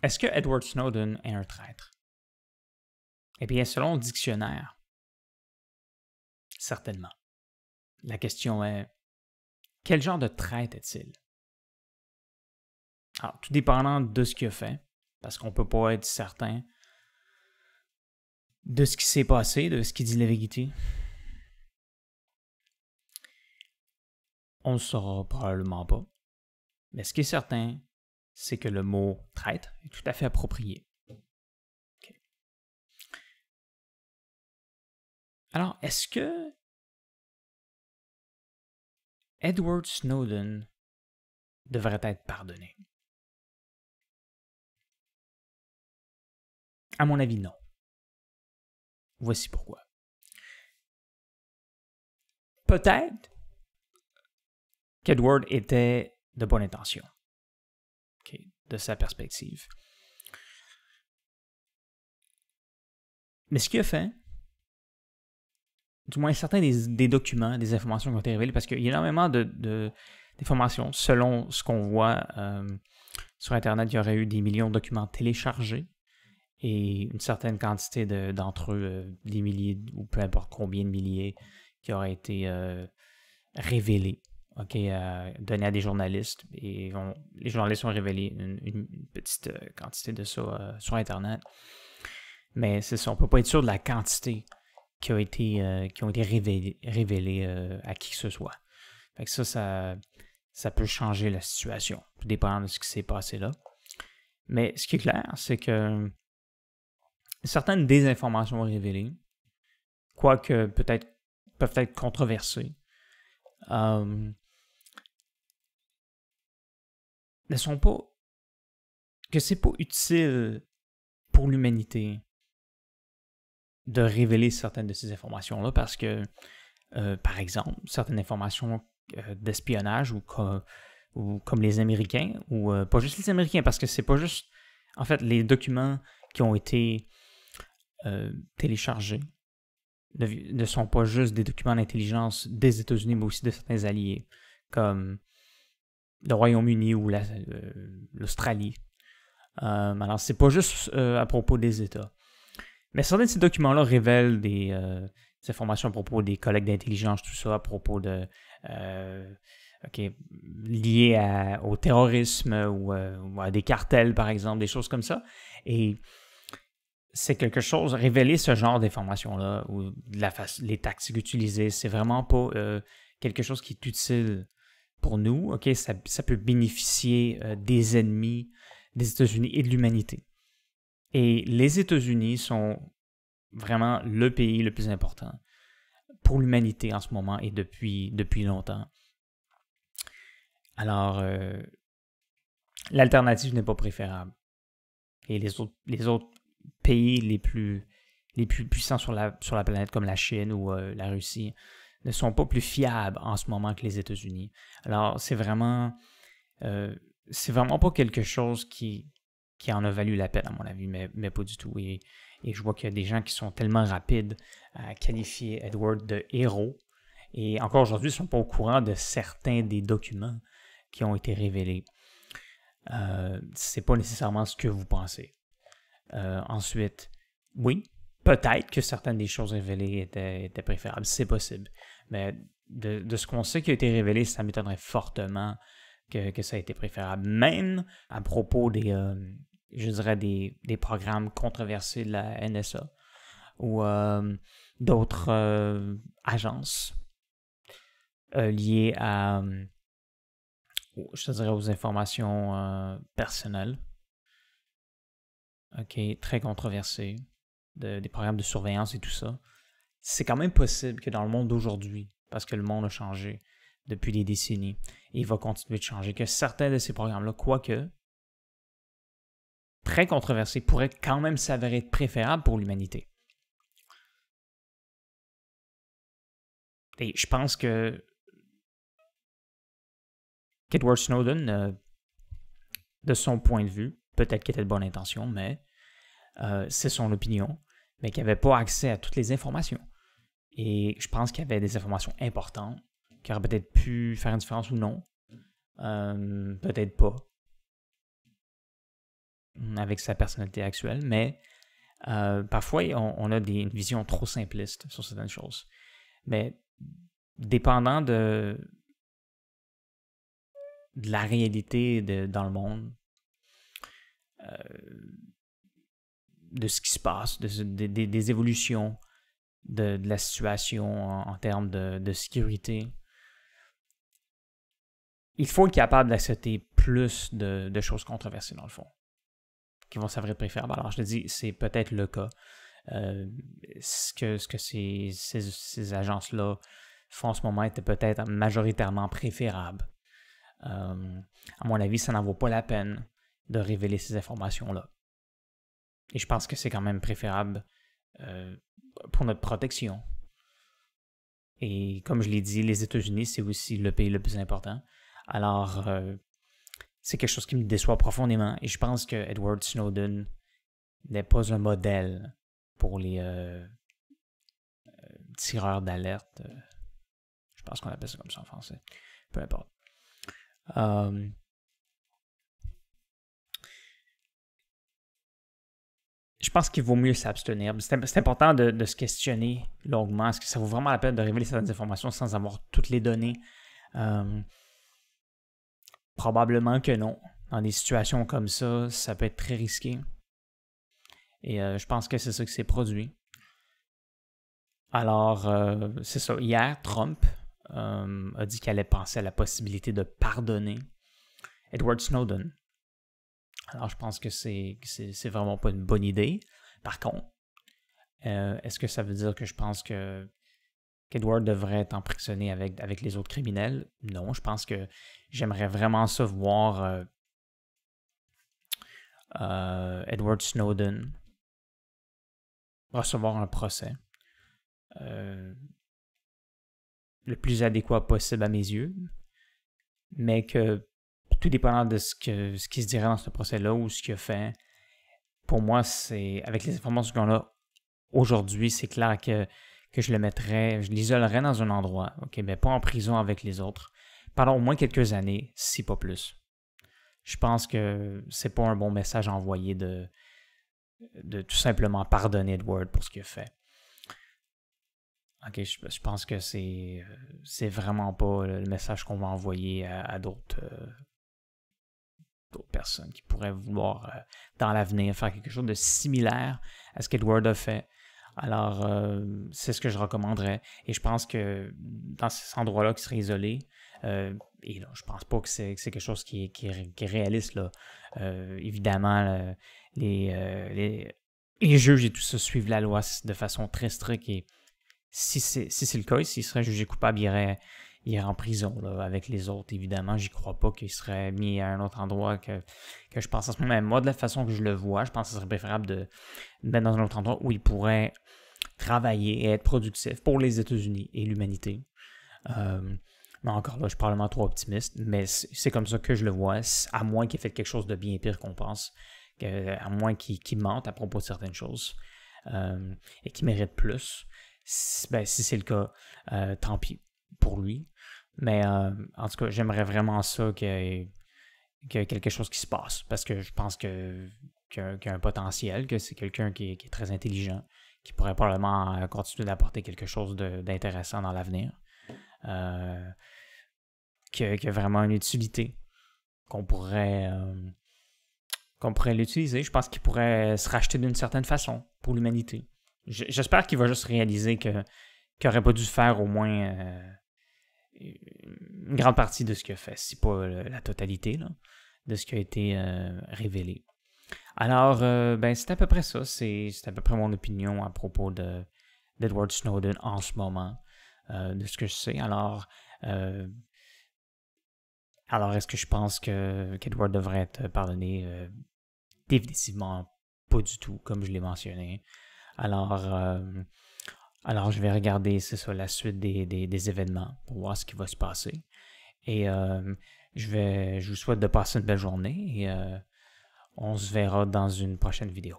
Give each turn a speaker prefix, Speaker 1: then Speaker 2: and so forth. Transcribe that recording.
Speaker 1: Est-ce que Edward Snowden est un traître? Eh bien, selon le dictionnaire, certainement. La question est, quel genre de traître est-il? Alors, tout dépendant de ce qu'il a fait, parce qu'on ne peut pas être certain de ce qui s'est passé, de ce qui dit la vérité. On ne le saura probablement pas. Mais ce qui est certain, c'est que le mot traître est tout à fait approprié. Okay. Alors, est-ce que Edward Snowden devrait être pardonné? À mon avis, non. Voici pourquoi. Peut-être qu'Edward était de bonne intention, okay, de sa perspective. Mais ce qu'il a fait, du moins certains des documents, des informations qui ont été révélées, parce qu'il y a énormément d'informations. Selon ce qu'on voit sur Internet, il y aurait eu des millions de documents téléchargés et une certaine quantité d'entre eux, des milliers ou peu importe combien de milliers, qui auraient été révélés, donnés à des journalistes. Et les journalistes ont révélé une petite quantité de ça sur Internet. Mais c'est ça, on ne peut pas être sûr de la quantité qui ont été révélées à qui que ce soit. Fait que ça peut changer la situation, tout dépendant de ce qui s'est passé là. Mais ce qui est clair, c'est que certaines désinformations révélées, quoique peut-être peuvent être controversées, ne sont pas... que c'est pas utile pour l'humanité de révéler certaines de ces informations-là parce que, par exemple, certaines informations d'espionnage ou comme les Américains, ou pas juste les Américains, parce que c'est pas juste... En fait, les documents qui ont été téléchargés ne sont pas juste des documents d'intelligence des États-Unis, mais aussi de certains alliés, comme le Royaume-Uni ou l'Australie. Alors, c'est pas juste à propos des États. Mais certains de ces documents-là révèlent des informations à propos des collègues d'intelligence, tout ça, à propos de... liés au terrorisme ou à des cartels, par exemple, des choses comme ça. Et c'est quelque chose, révéler ce genre d'informations-là ou les tactiques utilisées, c'est vraiment pas quelque chose qui est utile pour nous. Okay? Ça peut bénéficier des ennemis des États-Unis et de l'humanité. Et les États-Unis sont vraiment le pays le plus important pour l'humanité en ce moment et depuis longtemps. Alors, l'alternative n'est pas préférable. Et les autres pays les plus puissants sur la planète, comme la Chine ou la Russie, ne sont pas plus fiables en ce moment que les États-Unis. Alors, c'est vraiment pas quelque chose qui en a valu la peine, à mon avis, mais pas du tout. Et je vois qu'il y a des gens qui sont tellement rapides à qualifier Edward de héros. Et encore aujourd'hui, ils ne sont pas au courant de certains des documents qui ont été révélés. C'est pas nécessairement ce que vous pensez. Ensuite, oui, peut-être que certaines des choses révélées étaient préférables. C'est possible. Mais de ce qu'on sait qui a été révélé, ça m'étonnerait fortement que ça a été préférable. Même à propos je dirais des programmes controversés de la NSA ou d'autres agences liées à, je te dirais, aux informations personnelles. OK, très controversés, des programmes de surveillance et tout ça. C'est quand même possible que dans le monde d'aujourd'hui, parce que le monde a changé depuis des décennies, et il va continuer de changer, que certains de ces programmes-là, quoique très controversés, pourraient quand même s'avérer être préférables pour l'humanité. Et je pense qu'Edward Snowden, de son point de vue, peut-être qu'il était de bonne intention, mais c'est son opinion, mais qu'il n'avait pas accès à toutes les informations. Et je pense qu'il y avait des informations importantes qui auraient peut-être pu faire une différence ou non. Peut-être pas. avec sa personnalité actuelle, mais parfois on a une vision trop simpliste sur certaines choses. Mais dépendant de la réalité dans le monde, de ce qui se passe, des évolutions de la situation en termes de sécurité, il faut être capable d'accepter plus de choses controversées dans le fond, qui vont s'avérer préférables. Alors je te dis, c'est peut-être le cas. Ce que ces agences-là font en ce moment était peut-être majoritairement préférable. À mon avis, ça n'en vaut pas la peine de révéler ces informations-là. Et je pense que c'est quand même préférable pour notre protection. Et comme je l'ai dit, les États-Unis, c'est aussi le pays le plus important. Alors, c'est quelque chose qui me déçoit profondément. Et je pense que Edward Snowden n'est pas un modèle pour les tireurs d'alerte. Je pense qu'on appelle ça comme ça en français. Peu importe. Je pense qu'il vaut mieux s'abstenir. C'est important de se questionner longuement. Est-ce que ça vaut vraiment la peine de révéler certaines informations sans avoir toutes les données? Probablement que non. Dans des situations comme ça peut être très risqué. Et je pense que c'est ça qui s'est produit. Alors, c'est ça. Hier, Trump a dit qu'il allait penser à la possibilité de pardonner Edward Snowden. Alors, je pense que c'est vraiment pas une bonne idée. Par contre, est-ce que ça veut dire que je pense qu'Edward devrait être emprisonné avec les autres criminels? Non, je pense que j'aimerais vraiment ça voir Edward Snowden recevoir un procès le plus adéquat possible à mes yeux, mais que tout dépendant de ce qui se dirait dans ce procès-là ou ce qu'il a fait, pour moi, c'est avec les informations qu'on a aujourd'hui, c'est clair que je le mettrais, je l'isolerais dans un endroit, ok, mais pas en prison avec les autres, pendant au moins quelques années, si pas plus. Je pense que c'est pas un bon message à envoyer de tout simplement pardonner Edward pour ce qu'il a fait. Ok, je pense que c'est vraiment pas le message qu'on va envoyer à d'autres personnes qui pourraient vouloir dans l'avenir faire quelque chose de similaire à ce qu'Edward a fait. Alors, c'est ce que je recommanderais. Et je pense que dans ces endroits-là qui seraient isolés, et là, je pense pas que c'est quelque chose qui est réaliste, là. Évidemment, les juges et tout ça suivent la loi de façon très stricte. Et si c'est le cas, s'il serait jugé coupable, il irait en prison là, avec les autres. Évidemment, j'y crois pas qu'il serait mis à un autre endroit que je pense en ce moment. Mais moi, de la façon que je le vois, je pense que ce serait préférable de le mettre dans un autre endroit où il pourrait travailler et être productif pour les États-Unis et l'humanité. Mais encore là, je suis probablement trop optimiste, mais c'est comme ça que je le vois, à moins qu'il ait fait quelque chose de bien pire qu'on pense, à moins qu'il mente à propos de certaines choses et qu'il mérite plus. Si c'est le cas, tant pis pour lui. Mais en tout cas, j'aimerais vraiment ça qu'il y ait quelque chose qui se passe, parce que je pense qu'il y a un potentiel, que c'est quelqu'un qui est très intelligent, qui pourrait probablement continuer d'apporter quelque chose d'intéressant dans l'avenir. Qui a vraiment une utilité qu'on pourrait l'utiliser. Je pense qu'il pourrait se racheter d'une certaine façon pour l'humanité. J'espère qu'il va juste réaliser qu'il n'aurait pas dû faire au moins une grande partie de ce qu'il a fait, si pas la totalité là, de ce qui a été révélé. Alors, c'est à peu près ça. C'est à peu près mon opinion à propos d'Edward Snowden en ce moment, de ce que je sais. Alors, est-ce que je pense qu'Edward devrait être pardonné? Définitivement pas du tout, comme je l'ai mentionné. Alors, je vais regarder, c'est ça, la suite des événements pour voir ce qui va se passer. Et je vous souhaite de passer une belle journée et on se verra dans une prochaine vidéo.